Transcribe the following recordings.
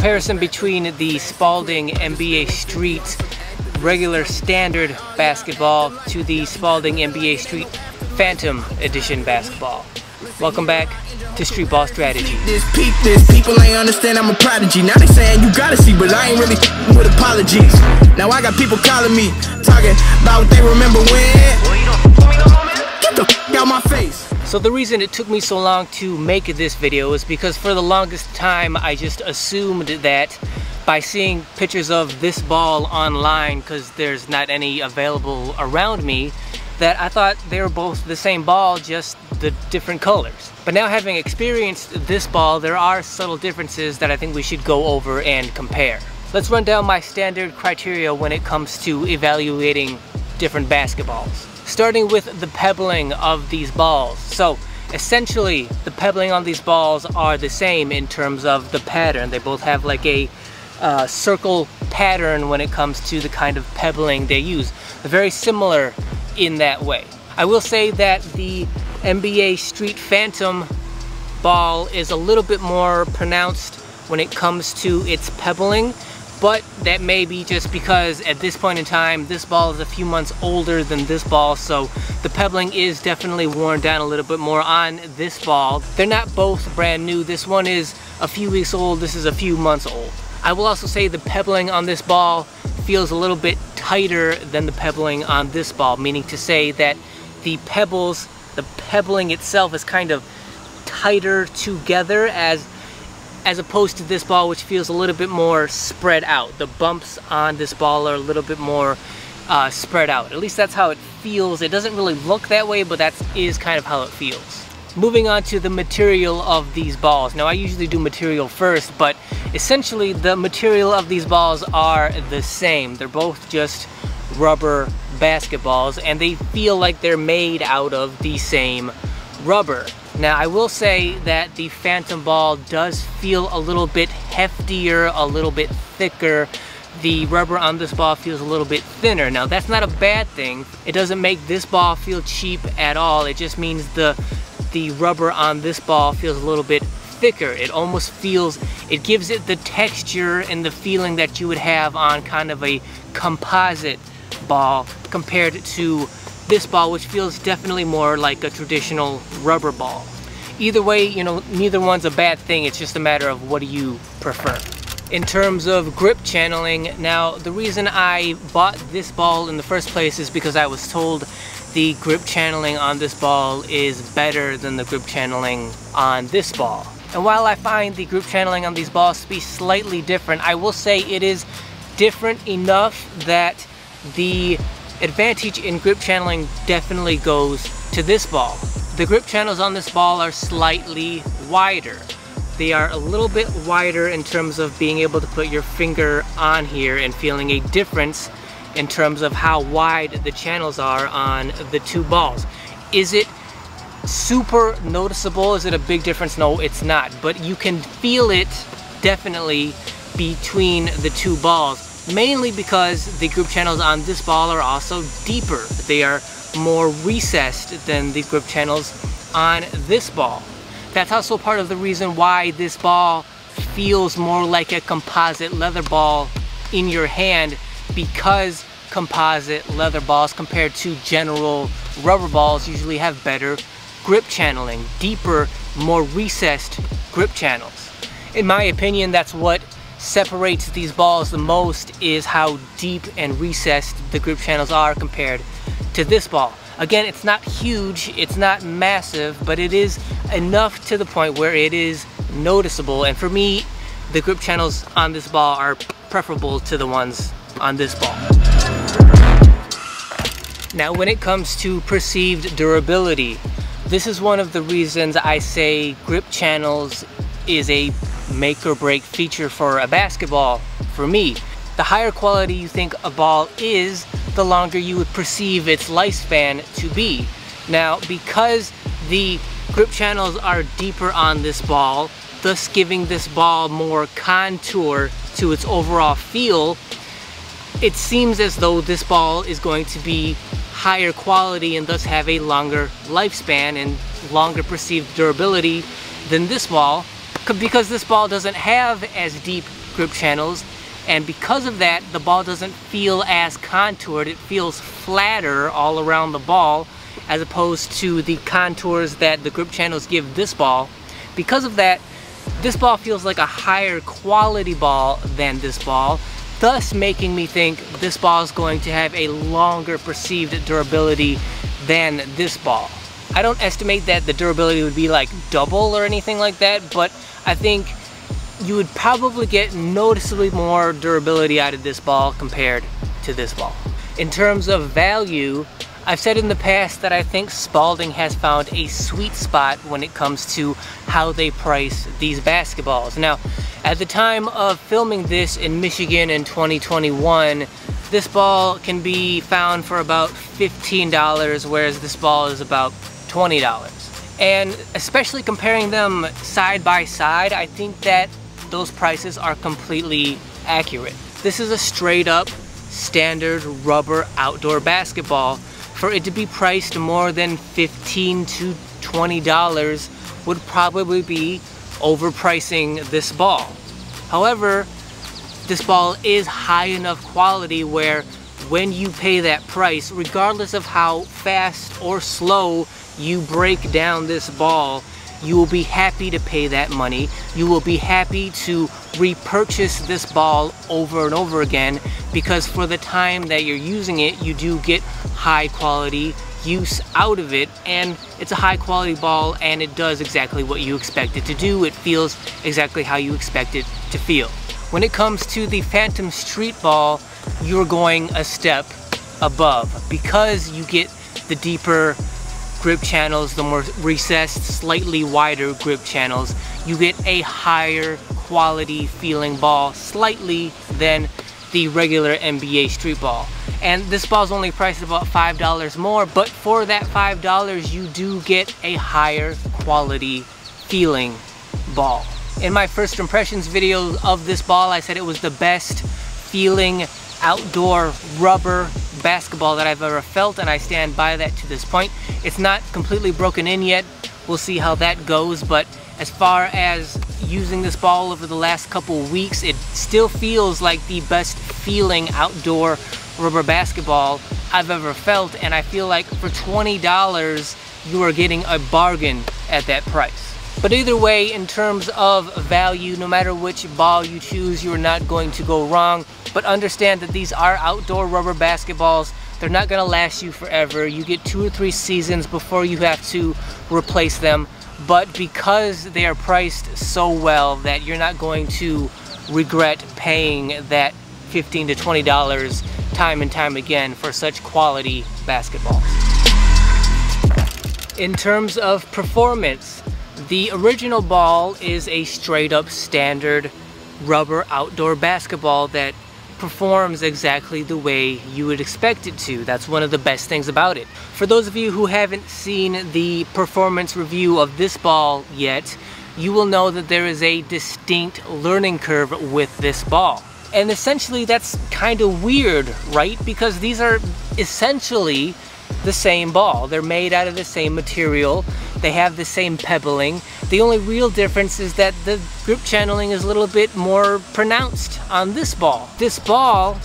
comparison between the Spalding NBA Street regular standard basketball to the Spalding NBA Street Phantom Edition basketball. Welcome back to Streetball Strategies. This people ain't understand I'm a prodigy. Now they saying you gotta see, but I ain't really with apologies. Now I got people calling me, talking about what they remember when. Get the f out my face. So the reason it took me so long to make this video is because for the longest time I just assumed that by seeing pictures of this ball online, because there's not any available around me, that I thought they were both the same ball, just the different colors. But now having experienced this ball, there are subtle differences that I think we should go over and compare. Let's run down my standard criteria when it comes to evaluating different basketballs. Starting with the pebbling of these balls. So essentially the pebbling on these balls are the same in terms of the pattern. They both have like a circle pattern when it comes to the kind of pebbling they use. They're very similar in that way. I will say that the NBA Street Phantom ball is a little bit more pronounced when it comes to its pebbling, but that may be just because at this point in time this ball is a few months older than this ball, so the pebbling is definitely worn down a little bit more on this ball. They're not both brand new. This one is a few weeks old, this is a few months old. I will also say the pebbling on this ball feels a little bit tighter than the pebbling on this ball, meaning to say that the pebbles, the pebbling itself is kind of tighter together as opposed to this ball, which feels a little bit more spread out. The bumps on this ball are a little bit more spread out. At least that's how it feels. It doesn't really look that way, but that is kind of how it feels. Moving on to the material of these balls. Now I usually do material first, but essentially the material of these balls are the same. They're both just rubber basketballs and they feel like they're made out of the same rubber. Now I will say that the Phantom ball does feel a little bit heftier, a little bit thicker. The rubber on this ball feels a little bit thinner. Now that's not a bad thing. It doesn't make this ball feel cheap at all. It just means the rubber on this ball feels a little bit thicker. It almost feels, it gives it the texture and the feeling that you would have on kind of a composite ball compared to this ball, which feels definitely more like a traditional rubber ball. Either way, you know, neither one's a bad thing. It's just a matter of what do you prefer. In terms of grip channeling, now the reason I bought this ball in the first place is because I was told the grip channeling on this ball is better than the grip channeling on this ball. And while I find the grip channeling on these balls to be slightly different, I will say it is different enough that the advantage in grip channeling definitely goes to this ball. The grip channels on this ball are slightly wider. They are a little bit wider in terms of being able to put your finger on here and feeling a difference in terms of how wide the channels are on the two balls. Is it super noticeable? Is it a big difference? No, it's not. But you can feel it definitely between the two balls, mainly because the grip channels on this ball are also deeper. They are more recessed than the grip channels on this ball. That's also part of the reason why this ball feels more like a composite leather ball in your hand, because composite leather balls compared to general rubber balls usually have better grip channeling, deeper, more recessed grip channels. In my opinion, that's what separates these balls the most, is how deep and recessed the grip channels are compared to this ball. Again, it's not huge, it's not massive, but it is enough to the point where it is noticeable. And for me, the grip channels on this ball are preferable to the ones on this ball. Now, when it comes to perceived durability, this is one of the reasons I say grip channels is a make or break feature for a basketball for me. The higher quality you think a ball is, the longer you would perceive its lifespan to be. Now, because the grip channels are deeper on this ball, thus giving this ball more contour to its overall feel, it seems as though this ball is going to be higher quality and thus have a longer lifespan and longer perceived durability than this ball, because this ball doesn't have as deep grip channels, and because of that, the ball doesn't feel as contoured. It feels flatter all around the ball, as opposed to the contours that the grip channels give this ball. Because of that, this ball feels like a higher quality ball than this ball, thus making me think this ball is going to have a longer perceived durability than this ball. I don't estimate that the durability would be like double or anything like that, but I think you would probably get noticeably more durability out of this ball compared to this ball. In terms of value, I've said in the past that I think Spalding has found a sweet spot when it comes to how they price these basketballs. Now, at the time of filming this in Michigan in 2021, this ball can be found for about $15, whereas this ball is about $20. And especially comparing them side by side, I think that those prices are completely accurate. This is a straight up standard rubber outdoor basketball. For it to be priced more than $15 to $20 would probably be overpricing this ball. However, this ball is high enough quality where when you pay that price, regardless of how fast or slow you break down this ball, you will be happy to pay that money. You will be happy to repurchase this ball over and over again, because for the time that you're using it, you do get high quality use out of it, and it's a high quality ball and it does exactly what you expect it to do. It feels exactly how you expect it to feel. When it comes to the Phantom Street Ball, you're going a step above, because you get the deeper grip channels, the more recessed, slightly wider grip channels. You get a higher quality feeling ball slightly than the regular NBA Street Ball. And this ball is only priced about $5 more, but for that $5 you do get a higher quality feeling ball. In my first impressions video of this ball, I said it was the best feeling outdoor rubber basketball that I've ever felt, and I stand by that to this point. It's not completely broken in yet. We'll see how that goes, but as far as using this ball over the last couple weeks, it still feels like the best feeling outdoor rubber basketball I've ever felt, and I feel like for $20 you are getting a bargain at that price. But either way, in terms of value, no matter which ball you choose, you're not going to go wrong. But understand that these are outdoor rubber basketballs. They're not going to last you forever. You get 2 or 3 seasons before you have to replace them. But because they are priced so well that you're not going to regret paying that $15 to $20 time and time again for such quality basketballs. In terms of performance, the original ball is a straight up standard rubber outdoor basketball that performs exactly the way you would expect it to. That's one of the best things about it. For those of you who haven't seen the performance review of this ball yet, you will know that there is a distinct learning curve with this ball. And essentially that's kind of weird, right? Because these are essentially the same ball. They're made out of the same material. They have the same pebbling. The only real difference is that the grip channeling is a little bit more pronounced on this ball. This ball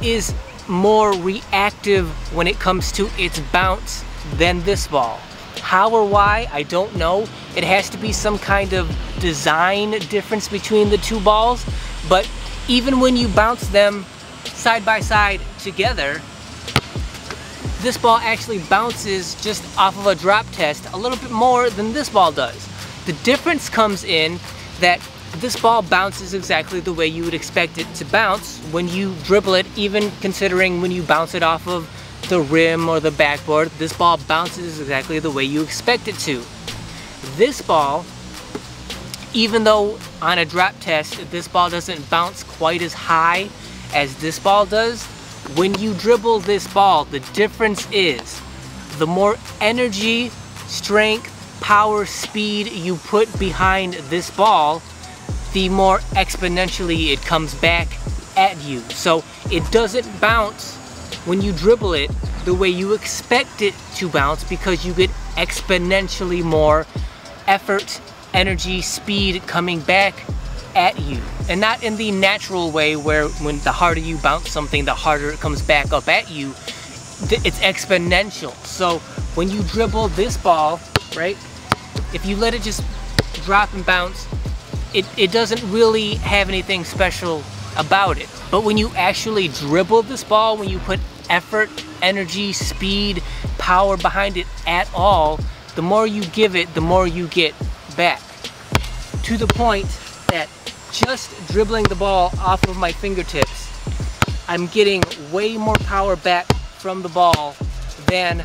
is more reactive when it comes to its bounce than this ball. How or why, I don't know. It has to be some kind of design difference between the two balls, but even when you bounce them side by side together, this ball actually bounces just off of a drop test a little bit more than this ball does. The difference comes in that this ball bounces exactly the way you would expect it to bounce when you dribble it, even considering when you bounce it off of the rim or the backboard. This ball bounces exactly the way you expect it to. This ball, even though on a drop test this ball doesn't bounce quite as high as this ball does, when you dribble this ball, the difference is the more energy, strength, power, speed you put behind this ball, the more exponentially it comes back at you. So it doesn't bounce when you dribble it the way you expect it to bounce, because you get exponentially more effort, energy, speed coming back at you, and not in the natural way where when the harder you bounce something, the harder it comes back up at you. It's exponential. So when you dribble this ball, right, if you let it just drop and bounce, it doesn't really have anything special about it. But when you actually dribble this ball, when you put effort, energy, speed, power behind it at all, the more you give it, the more you get back. To the point that just dribbling the ball off of my fingertips, I'm getting way more power back from the ball than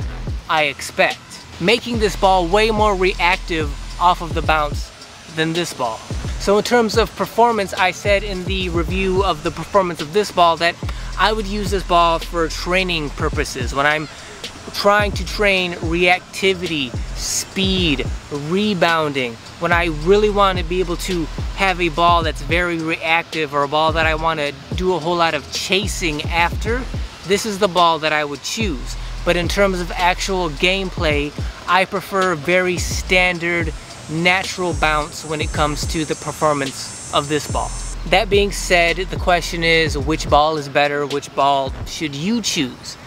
I expect, making this ball way more reactive off of the bounce than this ball. So in terms of performance, I said in the review of the performance of this ball that I would use this ball for training purposes. When I'm trying to train reactivity, speed, rebounding, when I really want to be able to have a ball that's very reactive, or a ball that I want to do a whole lot of chasing after, this is the ball that I would choose. But in terms of actual gameplay, I prefer very standard, natural bounce when it comes to the performance of this ball. That being said, the question is, which ball is better? Which ball should you choose?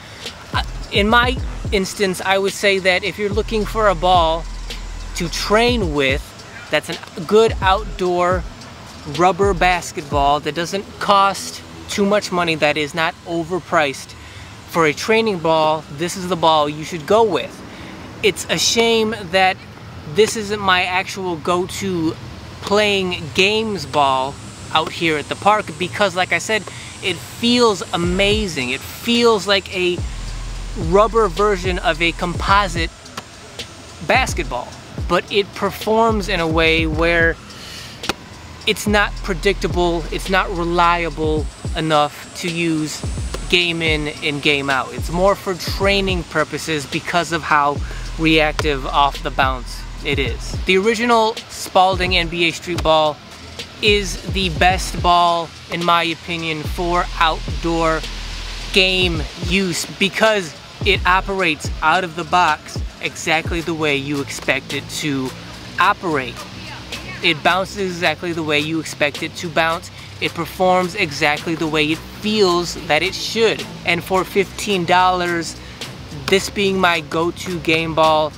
In my instance, I would say that if you're looking for a ball to train with, that's a good outdoor rubber basketball that doesn't cost too much money, that is not overpriced. For a training ball, this is the ball you should go with. It's a shame that this isn't my actual go-to playing games ball out here at the park, because like I said, it feels amazing. It feels like a rubber version of a composite basketball, but it performs in a way where it's not predictable, it's not reliable enough to use game in and game out. It's more for training purposes because of how reactive off the bounce it is. The original Spalding NBA Street Ball is the best ball, in my opinion, for outdoor game use, because it operates out of the box exactly the way you expect it to operate. It bounces exactly the way you expect it to bounce. It performs exactly the way it feels that it should. And for $15, this being my go-to game ball,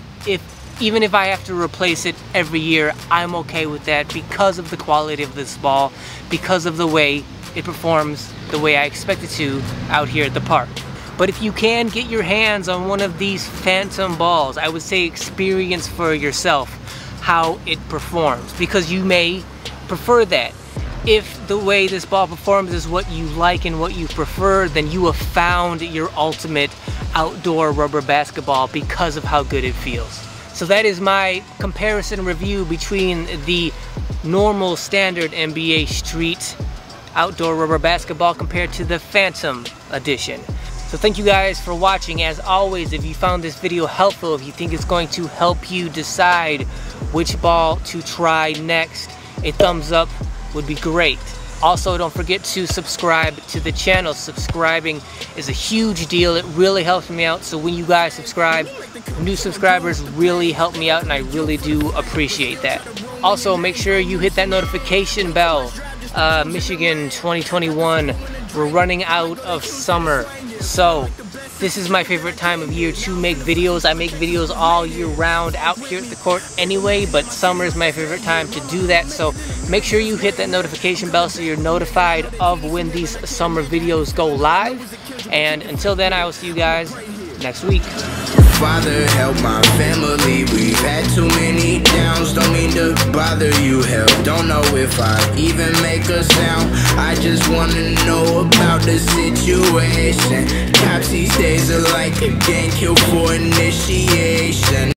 even if I have to replace it every year, I'm okay with that because of the quality of this ball, because of the way it performs the way I expect it to out here at the park. But if you can get your hands on one of these phantom balls, I would say experience for yourself how it performs, because you may prefer that. If the way this ball performs is what you like and what you prefer, then you have found your ultimate outdoor rubber basketball because of how good it feels. So that is my comparison review between the normal standard NBA Street outdoor rubber basketball compared to the Phantom edition. So thank you guys for watching. As always, if you found this video helpful, if you think it's going to help you decide which ball to try next, a thumbs up would be great. Also, don't forget to subscribe to the channel. Subscribing is a huge deal. It really helps me out. So when you guys subscribe, new subscribers really help me out, and I really do appreciate that. Also, make sure you hit that notification bell. Michigan 2021, we're running out of summer. So this is my favorite time of year to make videos. I make videos all year round out here at the court anyway, but summer is my favorite time to do that. So make sure you hit that notification bell so you're notified of when these summer videos go live. And until then, I will see you guys next week. Father, help my family. We've had too many downs. Don't mean to bother you. Help, don't know if I even make a sound. I just wanna know about the situation. Cops these days are like a gang, kill for initiation.